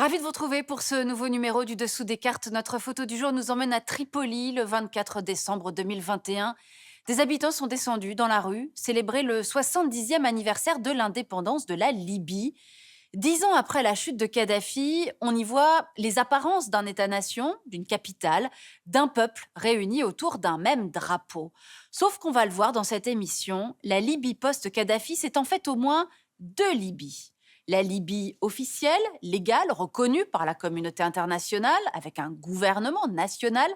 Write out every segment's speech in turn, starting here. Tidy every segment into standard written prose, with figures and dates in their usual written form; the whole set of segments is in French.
Ravi de vous retrouver pour ce nouveau numéro du Dessous des cartes. Notre photo du jour nous emmène à Tripoli le 24 décembre 2021. Des habitants sont descendus dans la rue célébrer le 70e anniversaire de l'indépendance de la Libye. 10 ans après la chute de Kadhafi, on y voit les apparences d'un État-nation, d'une capitale, d'un peuple réuni autour d'un même drapeau. Sauf qu'on va le voir dans cette émission, la Libye post-Kadhafi, c'est en fait au moins deux Libyes. La Libye officielle, légale, reconnue par la communauté internationale, avec un gouvernement national.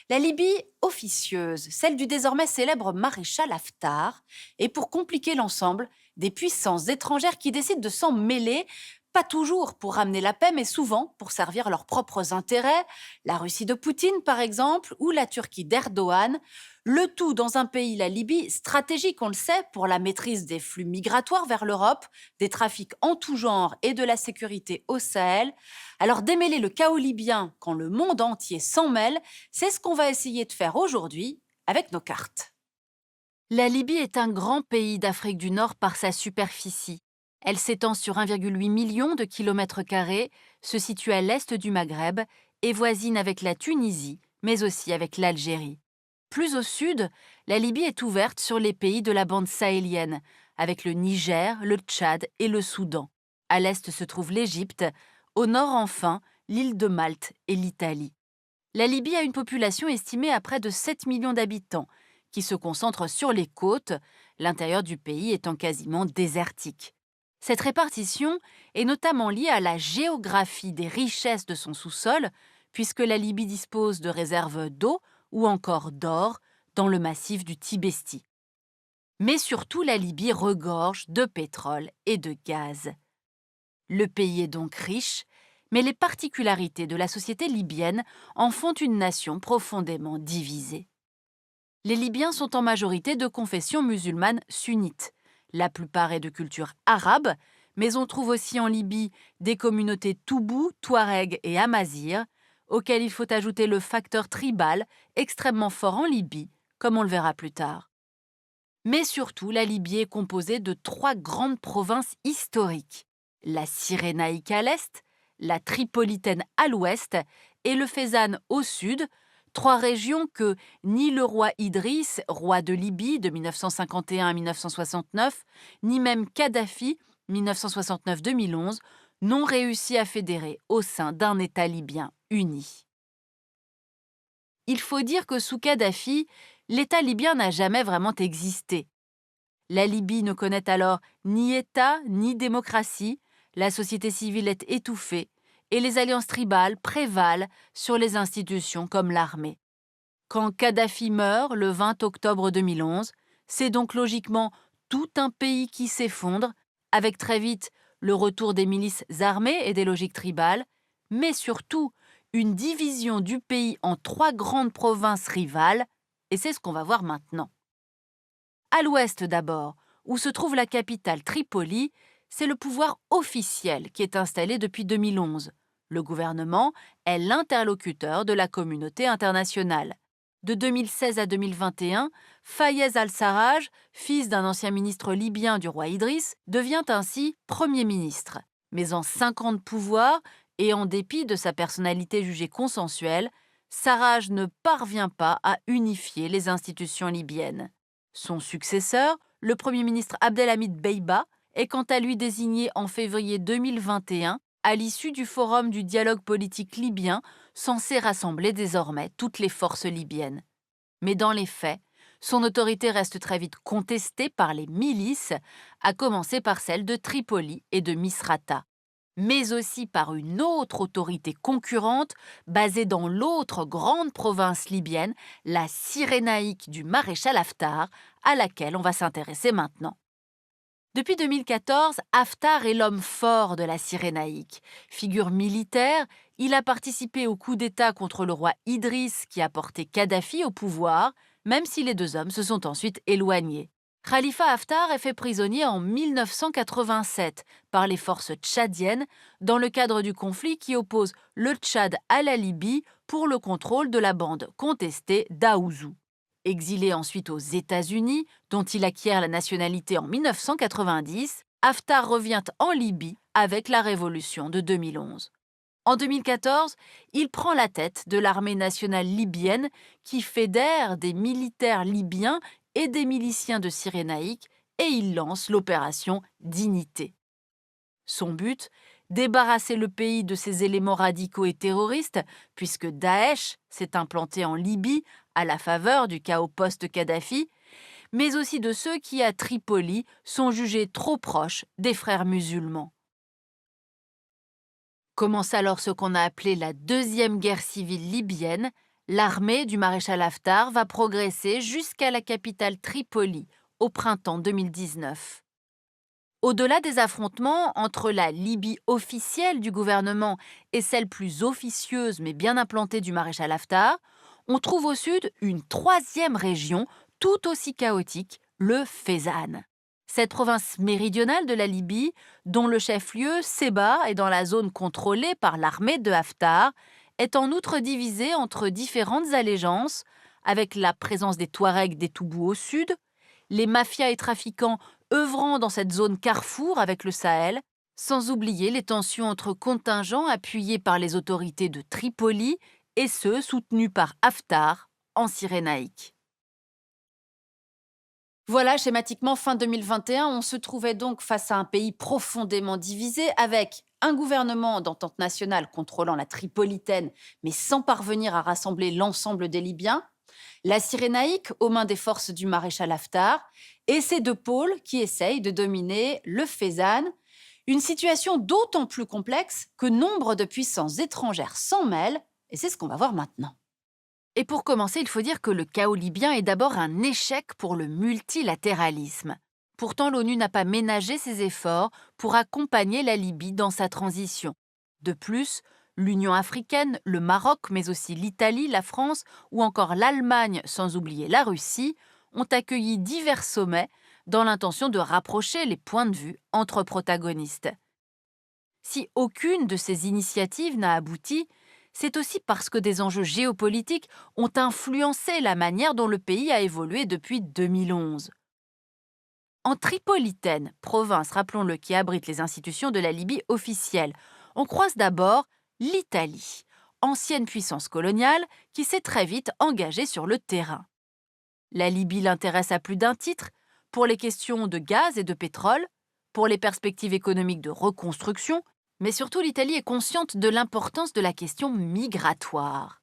La Libye officieuse, celle du désormais célèbre maréchal Haftar. Et pour compliquer l'ensemble, des puissances étrangères qui décident de s'en mêler, pas toujours pour ramener la paix, mais souvent pour servir leurs propres intérêts. La Russie de Poutine, par exemple, ou la Turquie d'Erdogan. Le tout dans un pays, la Libye, stratégique, on le sait, pour la maîtrise des flux migratoires vers l'Europe, des trafics en tout genre et de la sécurité au Sahel. Alors démêler le chaos libyen quand le monde entier s'en mêle, c'est ce qu'on va essayer de faire aujourd'hui avec nos cartes. La Libye est un grand pays d'Afrique du Nord par sa superficie. Elle s'étend sur 1,8 million de kilomètres carrés, se situe à l'est du Maghreb et voisine avec la Tunisie, mais aussi avec l'Algérie. Plus au sud, la Libye est ouverte sur les pays de la bande sahélienne, avec le Niger, le Tchad et le Soudan. À l'est se trouve l'Égypte, au nord enfin, l'île de Malte et l'Italie. La Libye a une population estimée à près de 7 millions d'habitants, qui se concentrent sur les côtes, l'intérieur du pays étant quasiment désertique. Cette répartition est notamment liée à la géographie des richesses de son sous-sol, puisque la Libye dispose de réserves d'eau ou encore d'or dans le massif du Tibesti. Mais surtout, la Libye regorge de pétrole et de gaz. Le pays est donc riche, mais les particularités de la société libyenne en font une nation profondément divisée. Les Libyens sont en majorité de confession musulmane sunnite. La plupart est de culture arabe, mais on trouve aussi en Libye des communautés Toubou, Touareg et Amazigh, auxquelles il faut ajouter le facteur tribal extrêmement fort en Libye, comme on le verra plus tard. Mais surtout, la Libye est composée de trois grandes provinces historiques. La Cyrénaïque à l'est, la Tripolitaine à l'ouest et le Fezzan au sud, trois régions que ni le roi Idriss, roi de Libye de 1951 à 1969, ni même Kadhafi, 1969-2011, n'ont réussi à fédérer au sein d'un État libyen uni. Il faut dire que sous Kadhafi, l'État libyen n'a jamais vraiment existé. La Libye ne connaît alors ni État ni démocratie, la société civile est étouffée et les alliances tribales prévalent sur les institutions comme l'armée. Quand Kadhafi meurt le 20 octobre 2011, c'est donc logiquement tout un pays qui s'effondre, avec très vite le retour des milices armées et des logiques tribales, mais surtout une division du pays en trois grandes provinces rivales, et c'est ce qu'on va voir maintenant. À l'ouest d'abord, où se trouve la capitale Tripoli, c'est le pouvoir officiel qui est installé depuis 2011. Le gouvernement est l'interlocuteur de la communauté internationale. De 2016 à 2021, Fayez al-Sarraj, fils d'un ancien ministre libyen du roi Idriss, devient ainsi Premier ministre. Mais en 5 ans de pouvoir, et en dépit de sa personnalité jugée consensuelle, Sarraj ne parvient pas à unifier les institutions libyennes. Son successeur, le Premier ministre Abdelhamid Beiba, est quant à lui désigné en février 2021 à l'issue du Forum du dialogue politique libyen censé rassembler désormais toutes les forces libyennes. Mais dans les faits, son autorité reste très vite contestée par les milices, à commencer par celles de Tripoli et de Misrata, mais aussi par une autre autorité concurrente basée dans l'autre grande province libyenne, la Cyrénaïque du maréchal Haftar, à laquelle on va s'intéresser maintenant. Depuis 2014, Haftar est l'homme fort de la Cyrénaïque. Figure militaire, il a participé au coup d'État contre le roi Idriss qui a porté Kadhafi au pouvoir, même si les deux hommes se sont ensuite éloignés. Khalifa Haftar est fait prisonnier en 1987 par les forces tchadiennes dans le cadre du conflit qui oppose le Tchad à la Libye pour le contrôle de la bande contestée d'Aouzou. Exilé ensuite aux États-Unis, dont il acquiert la nationalité en 1990, Haftar revient en Libye avec la révolution de 2011. En 2014, il prend la tête de l'armée nationale libyenne qui fédère des militaires libyens et des miliciens de Cyrénaïque et il lance l'opération Dignité. Son but, débarrasser le pays de ses éléments radicaux et terroristes, puisque Daesh s'est implanté en Libye à la faveur du chaos post-Kadhafi, mais aussi de ceux qui, à Tripoli, sont jugés trop proches des frères musulmans. Commence alors ce qu'on a appelé la deuxième guerre civile libyenne. L'armée du maréchal Haftar va progresser jusqu'à la capitale Tripoli au printemps 2019. Au-delà des affrontements entre la Libye officielle du gouvernement et celle plus officieuse mais bien implantée du maréchal Haftar, on trouve au sud une troisième région tout aussi chaotique, le Fezzan. Cette province méridionale de la Libye, dont le chef-lieu, Sebha, est dans la zone contrôlée par l'armée de Haftar, est en outre divisée entre différentes allégeances, avec la présence des Touaregs des Toubous au sud, les mafias et trafiquants œuvrant dans cette zone carrefour avec le Sahel, sans oublier les tensions entre contingents appuyés par les autorités de Tripoli et ceux soutenus par Haftar en Cyrénaïque. Voilà, schématiquement, fin 2021, on se trouvait donc face à un pays profondément divisé, avec un gouvernement d'entente nationale contrôlant la Tripolitaine, mais sans parvenir à rassembler l'ensemble des Libyens, la Cyrénaïque aux mains des forces du maréchal Haftar, et ces deux pôles qui essayent de dominer le Fezzan, une situation d'autant plus complexe que nombre de puissances étrangères s'en mêlent, et c'est ce qu'on va voir maintenant. Et pour commencer, il faut dire que le chaos libyen est d'abord un échec pour le multilatéralisme. Pourtant, l'ONU n'a pas ménagé ses efforts pour accompagner la Libye dans sa transition. De plus, l'Union africaine, le Maroc, mais aussi l'Italie, la France ou encore l'Allemagne, sans oublier la Russie, ont accueilli divers sommets dans l'intention de rapprocher les points de vue entre protagonistes. Si aucune de ces initiatives n'a abouti, c'est aussi parce que des enjeux géopolitiques ont influencé la manière dont le pays a évolué depuis 2011. En Tripolitaine, province, rappelons-le, qui abrite les institutions de la Libye officielle, on croise d'abord l'Italie, ancienne puissance coloniale qui s'est très vite engagée sur le terrain. La Libye l'intéresse à plus d'un titre, pour les questions de gaz et de pétrole, pour les perspectives économiques de reconstruction, mais surtout l'Italie est consciente de l'importance de la question migratoire.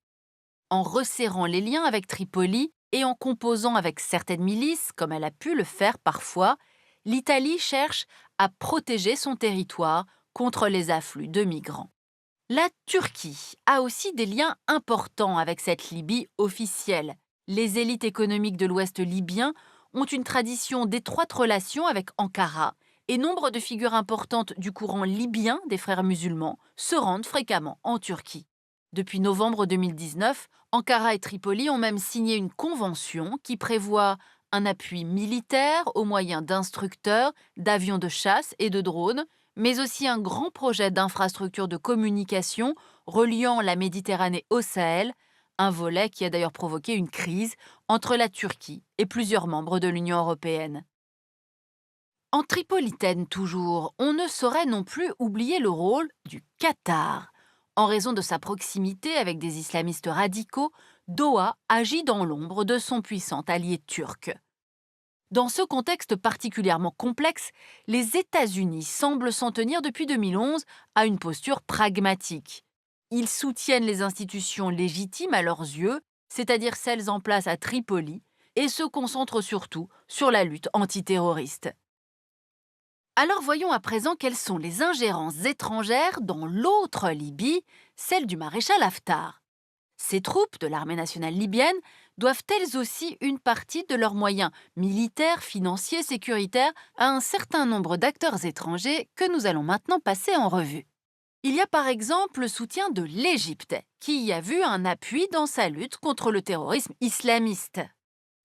En resserrant les liens avec Tripoli et en composant avec certaines milices, comme elle a pu le faire parfois, l'Italie cherche à protéger son territoire contre les afflux de migrants. La Turquie a aussi des liens importants avec cette Libye officielle. Les élites économiques de l'Ouest libyen ont une tradition d'étroites relations avec Ankara et nombre de figures importantes du courant libyen des frères musulmans se rendent fréquemment en Turquie. Depuis novembre 2019, Ankara et Tripoli ont même signé une convention qui prévoit un appui militaire au moyen d'instructeurs, d'avions de chasse et de drones, mais aussi un grand projet d'infrastructure de communication reliant la Méditerranée au Sahel, un volet qui a d'ailleurs provoqué une crise entre la Turquie et plusieurs membres de l'Union européenne. En Tripolitaine toujours, on ne saurait non plus oublier le rôle du Qatar. En raison de sa proximité avec des islamistes radicaux, Doha agit dans l'ombre de son puissant allié turc. Dans ce contexte particulièrement complexe, les États-Unis semblent s'en tenir depuis 2011 à une posture pragmatique. Ils soutiennent les institutions légitimes à leurs yeux, c'est-à-dire celles en place à Tripoli, et se concentrent surtout sur la lutte antiterroriste. Alors voyons à présent quelles sont les ingérences étrangères dans l'autre Libye, celle du maréchal Haftar. Ces troupes de l'armée nationale libyenne doivent elles aussi une partie de leurs moyens militaires, financiers, sécuritaires à un certain nombre d'acteurs étrangers que nous allons maintenant passer en revue. Il y a par exemple le soutien de l'Égypte, qui y a vu un appui dans sa lutte contre le terrorisme islamiste.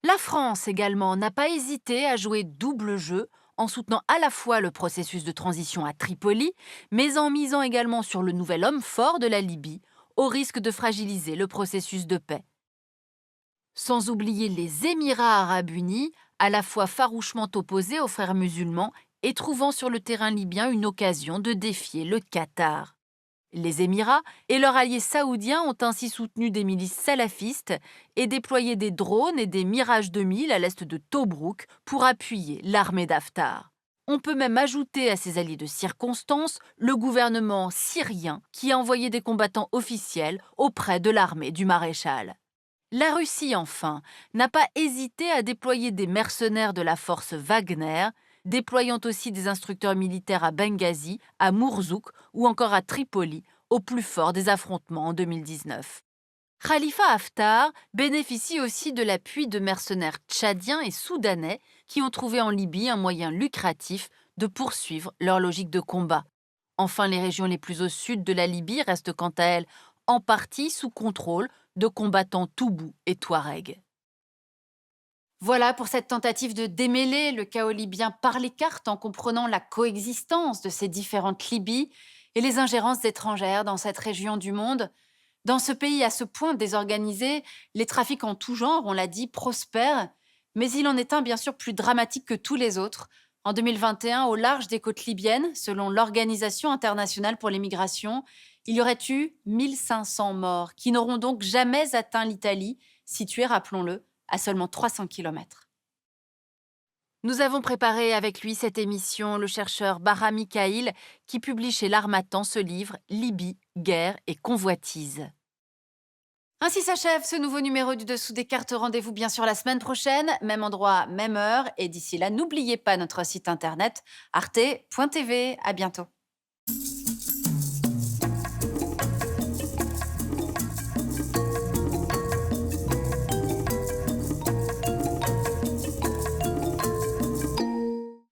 La France également n'a pas hésité à jouer double jeu en soutenant à la fois le processus de transition à Tripoli, mais en misant également sur le nouvel homme fort de la Libye, au risque de fragiliser le processus de paix. Sans oublier les Émirats arabes unis, à la fois farouchement opposés aux frères musulmans et trouvant sur le terrain libyen une occasion de défier le Qatar. Les Émirats et leurs alliés saoudiens ont ainsi soutenu des milices salafistes et déployé des drones et des Mirage 2000 à l'est de Tobrouk pour appuyer l'armée d'Haftar. On peut même ajouter à ces alliés de circonstance le gouvernement syrien qui a envoyé des combattants officiels auprès de l'armée du maréchal. La Russie, enfin, n'a pas hésité à déployer des mercenaires de la force Wagner, déployant aussi des instructeurs militaires à Benghazi, à Mourzouk ou encore à Tripoli, au plus fort des affrontements en 2019. Khalifa Haftar bénéficie aussi de l'appui de mercenaires tchadiens et soudanais qui ont trouvé en Libye un moyen lucratif de poursuivre leur logique de combat. Enfin, les régions les plus au sud de la Libye restent quant à elles en partie sous contrôle de combattants Toubou et Touareg. Voilà pour cette tentative de démêler le chaos libyen par les cartes en comprenant la coexistence de ces différentes Libyes et les ingérences étrangères dans cette région du monde. Dans ce pays à ce point désorganisé, les trafics en tout genre, on l'a dit, prospèrent, mais il en est un bien sûr plus dramatique que tous les autres. En 2021, au large des côtes libyennes, selon l'Organisation internationale pour les migrations, il y aurait eu 1500 morts, qui n'auront donc jamais atteint l'Italie, située, rappelons-le, à seulement 300 kilomètres. Nous avons préparé avec lui cette émission le chercheur Bara Mikhaïl, qui publie chez l'Harmattan ce livre « Libye, guerre et convoitise ». Ainsi s'achève ce nouveau numéro du Dessous des cartes. Rendez-vous bien sûr la semaine prochaine, même endroit, même heure. Et d'ici là, n'oubliez pas notre site internet arte.tv. À bientôt.